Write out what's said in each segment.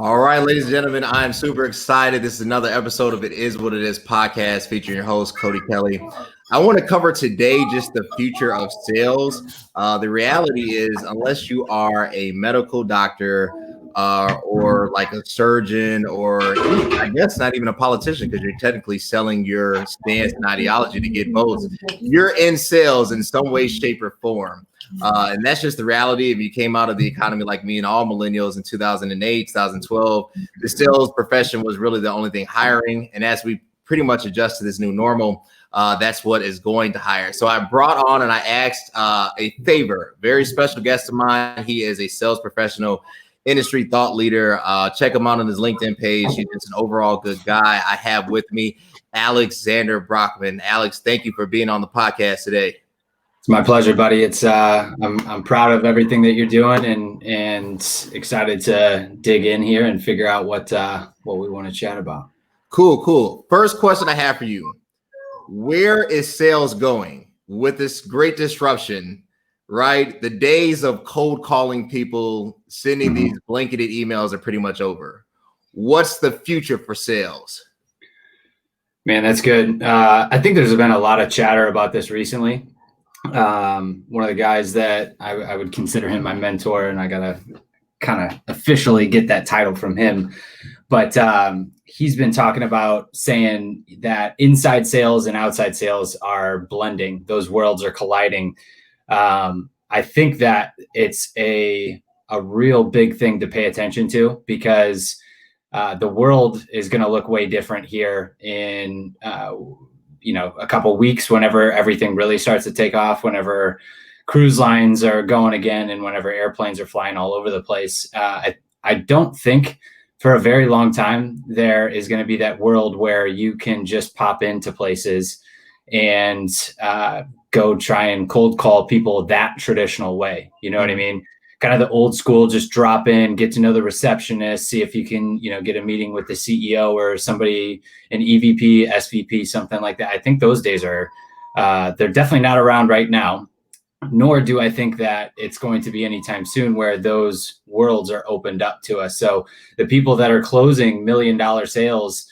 All right, ladies and gentlemen, I'm super excited. This is another episode of It Is What It Is podcast featuring your host, Cody Kelly. I want to cover today just the future of sales. The reality is, unless you are a medical doctor or like a surgeon, or I guess not even a politician, because you're technically selling your stance and ideology to get votes, you're in sales in some way, shape, or form. And that's just the reality. If you came out of the economy like me and all millennials in 2008, 2012, the sales profession was really the only thing hiring. And as we pretty much adjust to this new normal, that's what is going to hire. So I brought on and I asked a favor, very special guest of mine. He is a sales professional, industry thought leader. Check him out on his LinkedIn page. He's just an overall good guy. I have with me Alexander Brockman. Alex, thank you for being on the podcast today. It's my pleasure, buddy. It's I'm proud of everything that you're doing and excited to dig in here and figure out what we want to chat about. Cool. First question I have for you. Where is sales going with this great disruption, right? The days of cold calling people, sending these blanketed emails are pretty much over. What's the future for sales? Man, that's good. I think there's been a lot of chatter about this recently. One of the guys that I would consider him my mentor, and I gotta kind of officially get that title from him, but he's been talking about saying that inside sales and outside sales are blending. Those worlds are colliding. I think that it's a real big thing to pay attention to, because the world is going to look way different here in a couple weeks, whenever everything really starts to take off, whenever cruise lines are going again, and whenever airplanes are flying all over the place. I don't think for a very long time there is going to be that world where you can just pop into places and go try and cold call people that traditional way. You know what I mean? Kind of the old school, just drop in, get to know the receptionist, see if you can, get a meeting with the CEO or somebody, an EVP, SVP, something like that. I think those days are, they're definitely not around right now, nor do I think that it's going to be anytime soon where those worlds are opened up to us. So the people that are closing $1 million sales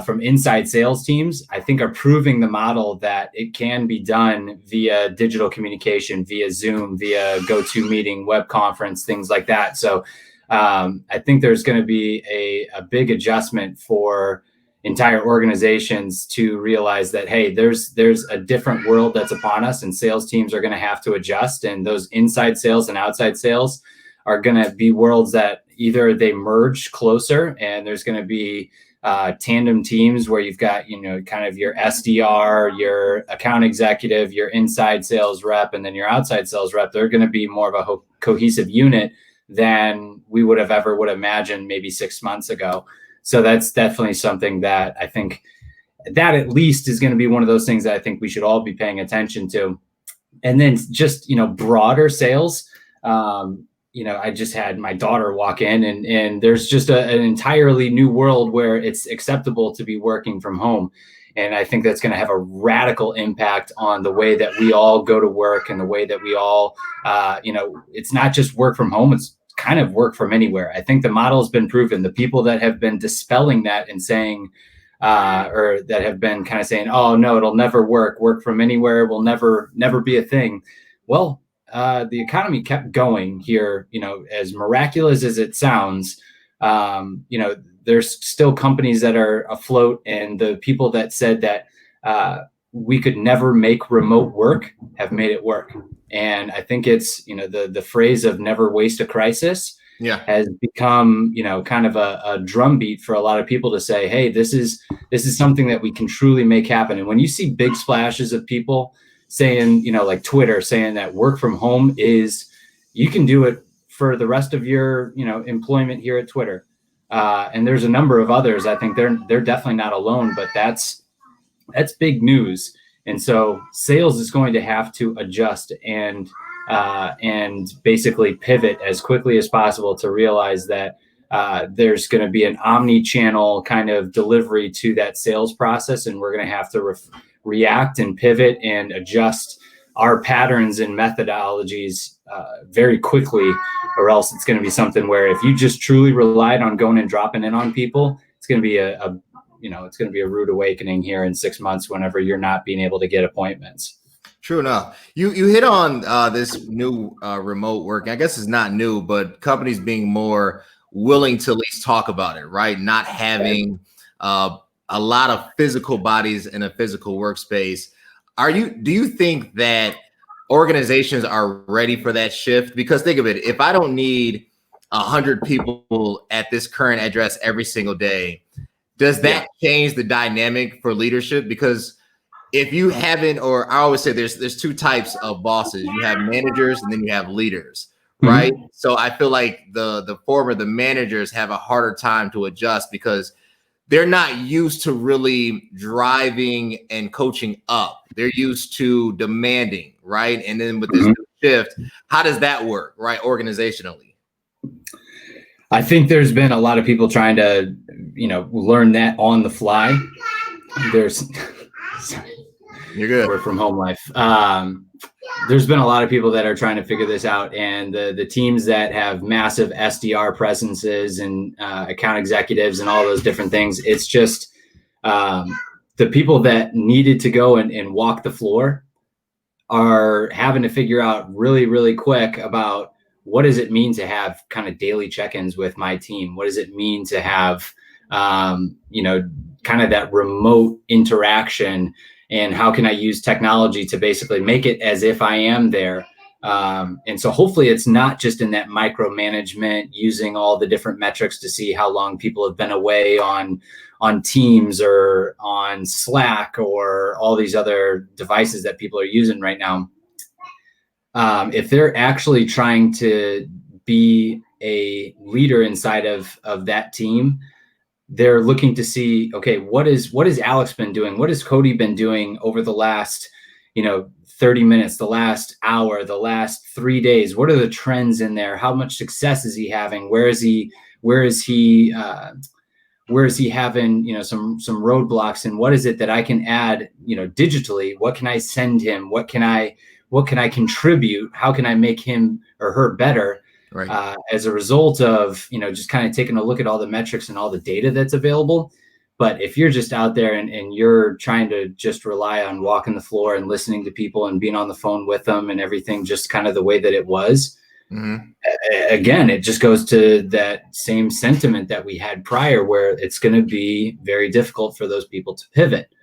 from inside sales teams, I think are proving the model that it can be done via digital communication, via Zoom, via GoToMeeting, web conference, things like that. So I think there's going to be a big adjustment for entire organizations to realize that, hey, there's a different world that's upon us, and sales teams are going to have to adjust. And those inside sales and outside sales are going to be worlds that either they merge closer, and there's going to be tandem teams where you've got, kind of your SDR, your account executive, your inside sales rep, and then your outside sales rep. They're going to be more of a cohesive unit than we would have imagined maybe 6 months ago. So that's definitely something that I think that at least is going to be one of those things that I think we should all be paying attention to. And then just, broader sales. I just had my daughter walk in, and there's just an entirely new world where it's acceptable to be working from home. And I think that's going to have a radical impact on the way that we all go to work, and the way that we all, it's not just work from home, it's kind of work from anywhere. I think the model has been proven. The people that have been dispelling that and saying, or that have been kind of saying, oh no, it'll never work from anywhere will never be a thing. Well, the economy kept going here, as miraculous as it sounds. There's still companies that are afloat, and the people that said that we could never make remote work have made it work. And I think it's, the phrase of never waste a crisis has become, kind of a drumbeat for a lot of people to say, hey, this is something that we can truly make happen. And when you see big splashes of people saying, like Twitter saying that work from home you can do it for the rest of your, employment here at Twitter. And there's a number of others. I think they're definitely not alone, but that's big news. And so sales is going to have to adjust and basically pivot as quickly as possible to realize that there's going to be an omni-channel kind of delivery to that sales process. And we're going to have to react and pivot and adjust our patterns and methodologies very quickly, or else it's going to be something where if you just truly relied on going and dropping in on people, it's going to be it's going to be a rude awakening here in 6 months whenever you're not being able to get appointments. True enough. You hit on this new remote work. I guess it's not new, but companies being more willing to at least talk about it, right? Not having a lot of physical bodies in a physical workspace. Do you think that organizations are ready for that shift? Because think of it, if I don't need 100 people at this current address every single day, does that change the dynamic for leadership? Because if you haven't, or I always say there's two types of bosses. You have managers and then you have leaders, right? Mm-hmm. So I feel like the managers have a harder time to adjust because they're not used to really driving and coaching up. They're used to demanding, right? And then with this new shift, how does that work, right, organizationally? I think there's been a lot of people trying to, learn that on the fly. You're good. Work from home life. There's been a lot of people that are trying to figure this out, and the teams that have massive SDR presences and account executives and all those different things. It's just the people that needed to go and walk the floor are having to figure out really, really quick about what does it mean to have kind of daily check-ins with my team? What does it mean to have, kind of that remote interaction? And how can I use technology to basically make it as if I am there? And so hopefully it's not just in that micromanagement, using all the different metrics to see how long people have been away on Teams or on Slack or all these other devices that people are using right now. If they're actually trying to be a leader inside of that team, they're looking to see, okay, what is Alex been doing? What has Cody been doing over the last, 30 minutes, the last hour, the last 3 days? What are the trends in there? How much success is he having? Where is he having, some roadblocks? And what is it that I can add, digitally? What can I send him? What can I contribute? How can I make him or her better? Right. As a result of, just kind of taking a look at all the metrics and all the data that's available. But if you're just out there and you're trying to just rely on walking the floor and listening to people and being on the phone with them and everything, just kind of the way that it was, again, it just goes to that same sentiment that we had prior, where it's going to be very difficult for those people to pivot.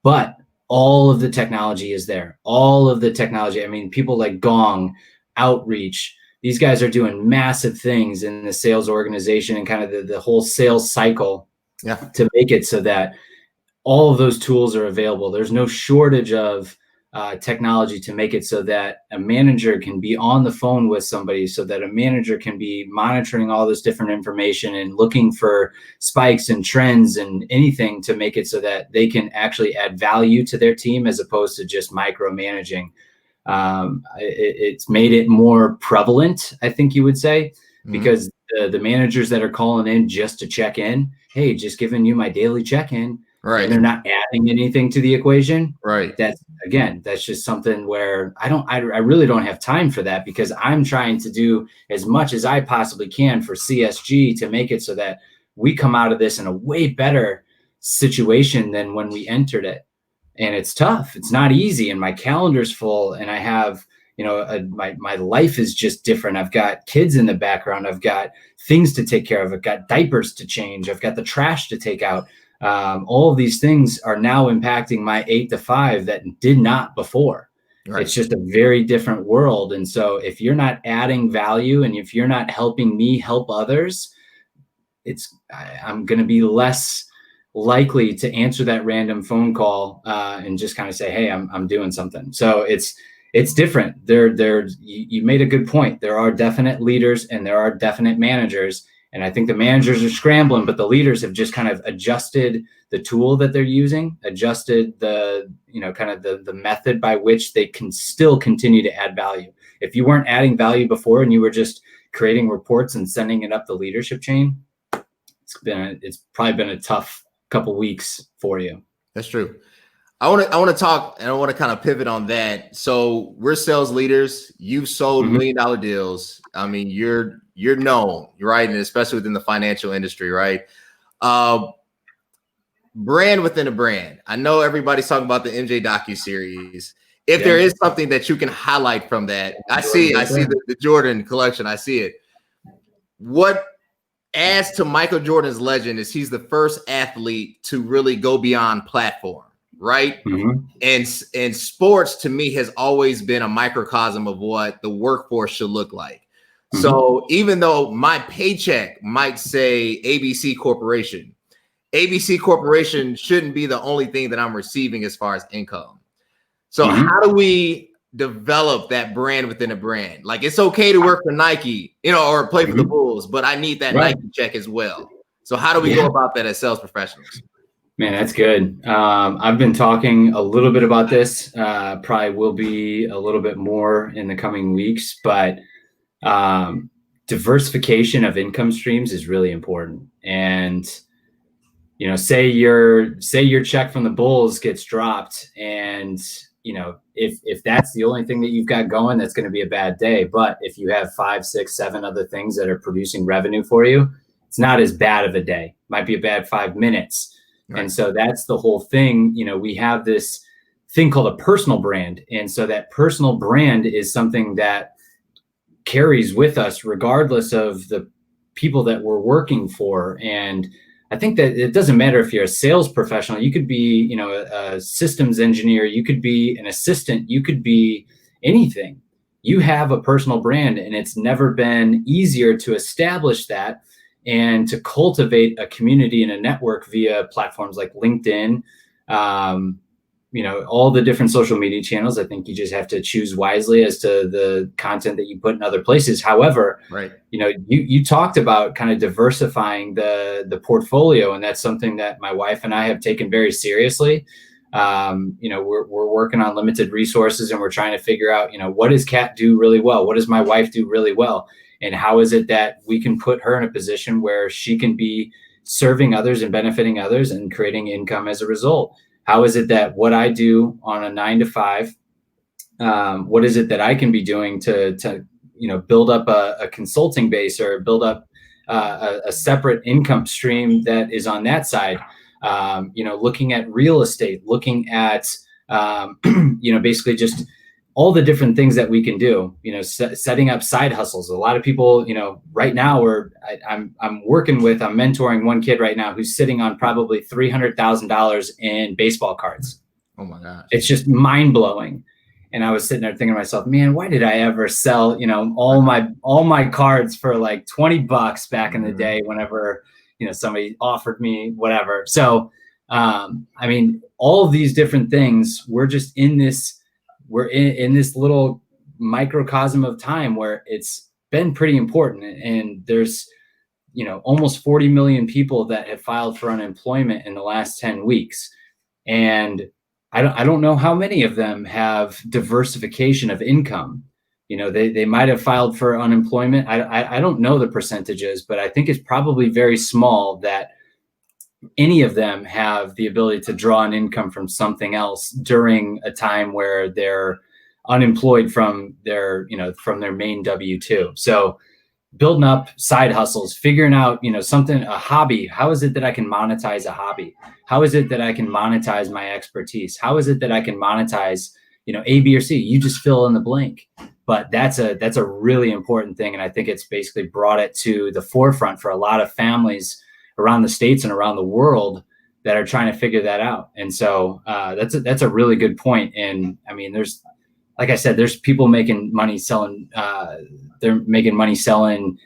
But all of the technology is there. All of the technology. I mean, people like Gong, Outreach, these guys are doing massive things in the sales organization and kind of the whole sales cycle to make it so that all of those tools are available. There's no shortage of technology to make it so that a manager can be on the phone with somebody, so that a manager can be monitoring all this different information and looking for spikes and trends and anything to make it so that they can actually add value to their team as opposed to just micromanaging. It's made it more prevalent, I think you would say, because the managers that are calling in just to check in, hey, just giving you my daily check-in, right, and they're not adding anything to the equation, right? That's just something where I really don't have time for that, because I'm trying to do as much as I possibly can for CSG to make it so that we come out of this in a way better situation than when we entered it. And it's tough. It's not easy. And my calendar's full, and I have, my life is just different. I've got kids in the background. I've got things to take care of. I've got diapers to change. I've got the trash to take out. All of these things are now impacting my 8 to 5 that did not before. Right. It's just a very different world. And so if you're not adding value and if you're not helping me help others, I'm going to be less likely to answer that random phone call and just kind of say, hey, I'm doing something. So it's different. You made a good point. There are definite leaders and there are definite managers. And I think the managers are scrambling, but the leaders have just kind of adjusted the tool that they're using, adjusted the method by which they can still continue to add value. If you weren't adding value before and you were just creating reports and sending it up the leadership chain, it's probably been a tough couple weeks for you. That's true. I want to talk, and I want to kind of pivot on that. So we're sales leaders. You've sold $1 million deals. I mean, you're known, right? And especially within the financial industry, right? Brand within a brand. I know everybody's talking about the MJ docuseries. If there is something that you can highlight from that, I see the Jordan collection. I see it. What adds to Michael Jordan's legend is he's the first athlete to really go beyond platform, right? And sports to me has always been a microcosm of what the workforce should look like. So even though my paycheck might say ABC Corporation shouldn't be the only thing that I'm receiving as far as income. So how do we develop that brand within a brand? Like, it's okay to work for Nike, or play for the Bulls, but I need that Nike check as well. So how do we go about that as sales professionals? Man, that's good. I've been talking a little bit about this, probably will be a little bit more in the coming weeks, but diversification of income streams is really important. And say your check from the Bulls gets dropped, and if that's the only thing that you've got going, that's going to be a bad day. But if you have 5, 6, 7 other things that are producing revenue for you, it's not as bad of a day. Might be a bad 5 minutes. Right. And so that's the whole thing. We have this thing called a personal brand. And so that personal brand is something that carries with us regardless of the people that we're working for. And I think that it doesn't matter if you're a sales professional. You could be, a systems engineer. You could be an assistant. You could be anything. You have a personal brand, and it's never been easier to establish that and to cultivate a community and a network via platforms like LinkedIn, all the different social media channels. I think you just have to choose wisely as to the content that you put in other places. However, you talked about kind of diversifying the portfolio, and that's something that my wife and I have taken very seriously. We're working on limited resources, and we're trying to figure out, what does Kat do really well? What does my wife do really well? And how is it that we can put her in a position where she can be serving others and benefiting others and creating income as a result? How is it that what I do on a 9 to 5, what is it that I can be doing to build up a consulting base or build up a separate income stream that is on that side? Looking at real estate, looking at, basically just all the different things that we can do, setting up side hustles. A lot of people, right now I'm mentoring one kid right now who's sitting on probably $300,000 in baseball cards. Oh my gosh. It's just mind blowing. And I was sitting there thinking to myself, man, why did I ever sell, all my cards for like $20 back in the day whenever, somebody offered me whatever. So, all of these different things, we're just in this, we're in this little microcosm of time where it's been pretty important. And there's, almost 40 million people that have filed for unemployment in the last 10 weeks. And I don't know how many of them have diversification of income. They might have filed for unemployment. I don't know the percentages, but I think it's probably very small that any of them have the ability to draw an income from something else during a time where they're unemployed from their main W-2. So building up side hustles, figuring out, something, a hobby. How is it that I can monetize a hobby? How is it that I can monetize my expertise? How is it that I can monetize, A, B, or C? You just fill in the blank. But that's a really important thing. And I think it's basically brought it to the forefront for a lot of families around the States and around the world that are trying to figure that out. And so that's a really good point. And there's, like I said, there's people making money selling, they're making money selling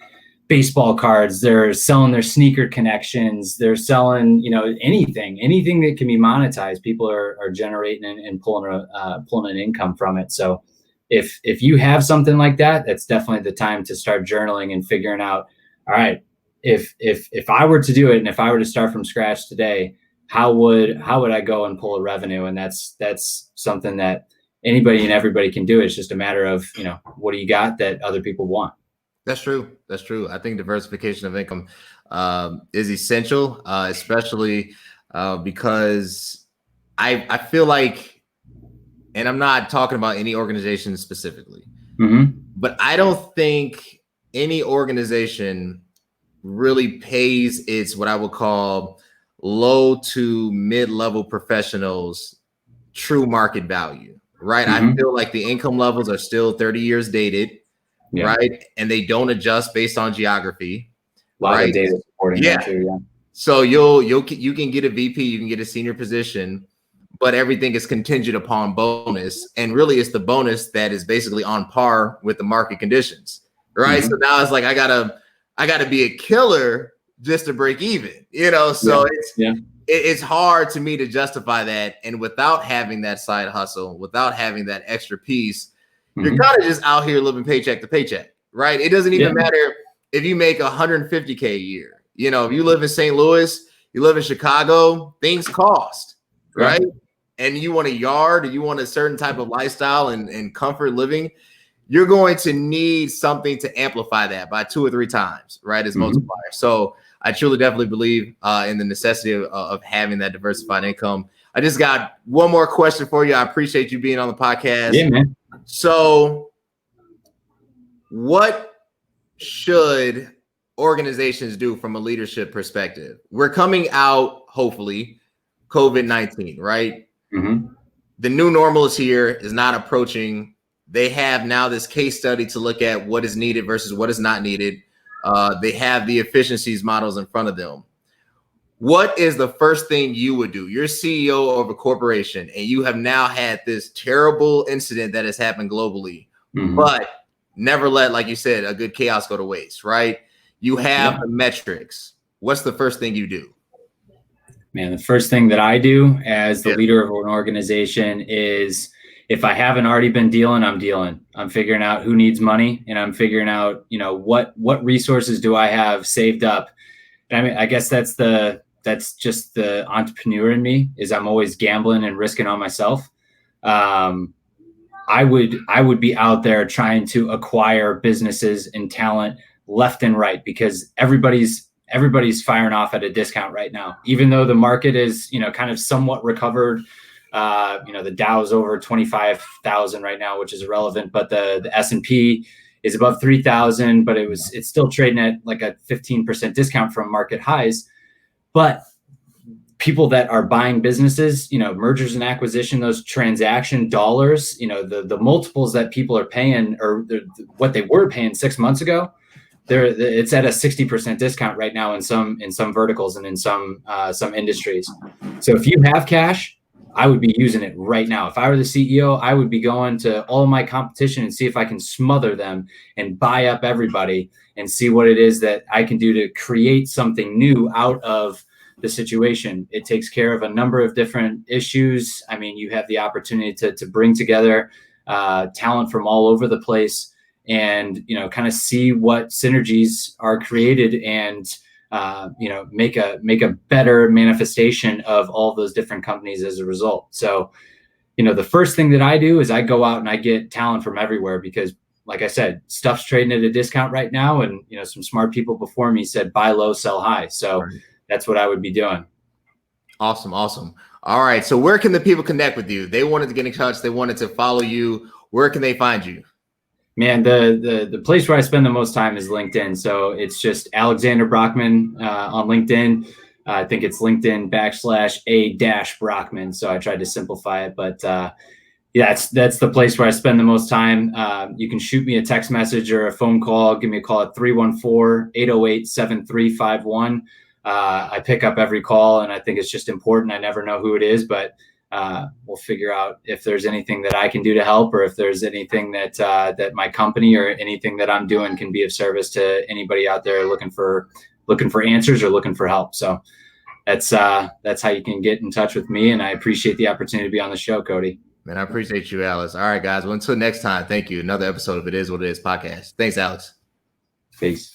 baseball cards. They're selling their sneaker connections. They're selling, anything that can be monetized. People are generating and pulling an income from it. So if you have something like that, that's definitely the time to start journaling and figuring out, all right, if I were to do it and if I were to start from scratch today, how would I go and pull a revenue? And that's something that anybody and everybody can do. It's just a matter of, what do you got that other people want? That's true. I think diversification of income is essential, especially because I feel like, and I'm not talking about any organization specifically, but I don't think any organization really pays its what I would call low to mid-level professionals true market value, right? I feel like the income levels are still 30 years dated, right? And they don't adjust based on geography. A lot of data supporting that too, So you can get a VP, you can get a senior position, but everything is contingent upon bonus. And really it's the bonus that is basically on par with the market conditions, right? So now it's like I gotta be a killer just to break even, so it's hard to me to justify that. And without having that side hustle, without having that extra piece, you're kind of just out here living paycheck to paycheck, right? It doesn't even matter if you make 150K a year. If you live in St. Louis, you live in Chicago, things cost, right? And you want a yard, or you want a certain type of lifestyle and comfort living, you're going to need something to amplify that by 2 or 3 times, right? As multiplier. So I truly definitely believe in the necessity of having that diversified income. I just got one more question for you. I appreciate you being on the podcast. Yeah, man. So what should organizations do from a leadership perspective? We're coming out, hopefully, COVID-19, right? The new normal is here, is not approaching. They have now this case study to look at what is needed versus what is not needed. They have the efficiencies models in front of them. What is the first thing you would do? You're CEO of a corporation and you have now had this terrible incident that has happened globally, but never let, like you said, a good chaos go to waste, right? You have the metrics. What's the first thing you do? Man, the first thing that I do as the leader of an organization is, if I haven't already been dealing, I'm dealing. I'm figuring out who needs money, and I'm figuring out, what resources do I have saved up. And I mean, I guess that's just the entrepreneur in me, is I'm always gambling and risking on myself. I would be out there trying to acquire businesses and talent left and right, because everybody's firing off at a discount right now, even though the market is, kind of somewhat recovered. The Dow's over 25,000 right now, which is irrelevant, but the S&P is above 3,000, but it's still trading at like a 15% discount from market highs. But people that are buying businesses, mergers and acquisition, those transaction dollars, the multiples that people are paying, or what they were paying 6 months ago, it's at a 60% discount right now in some verticals and in some industries. So if you have cash, I would be using it right now. If I were the CEO, I would be going to all of my competition and see if I can smother them and buy up everybody and see what it is that I can do to create something new out of the situation. It takes care of a number of different issues. I mean, you have the opportunity to bring together talent from all over the place, and kind of see what synergies are created, and make a better manifestation of all those different companies as a result. So, the first thing that I do is I go out and I get talent from everywhere, because, like I said, stuff's trading at a discount right now, and some smart people before me said buy low, sell high. So that's what I would be doing. Awesome. All right. So where can the people connect with you? They wanted to get in touch. They wanted to follow you. Where can they find you? Man, the place where I spend the most time is LinkedIn. So it's just Alexander Brockman on LinkedIn. I think it's LinkedIn /A-Brockman. So I tried to simplify it, but that's the place where I spend the most time. You can shoot me a text message or a phone call. Give me a call at 314-808-7351. I pick up every call, and I think it's just important. I never know who it is, but we'll figure out if there's anything that I can do to help, or if there's anything that my company or anything that I'm doing can be of service to anybody out there looking for answers or looking for help. So that's how you can get in touch with me. And I appreciate the opportunity to be on the show, Cody. Man, I appreciate you, Alex. All right, guys. Well, until next time, thank you. Another episode of It Is What It Is podcast. Thanks, Alex. Peace.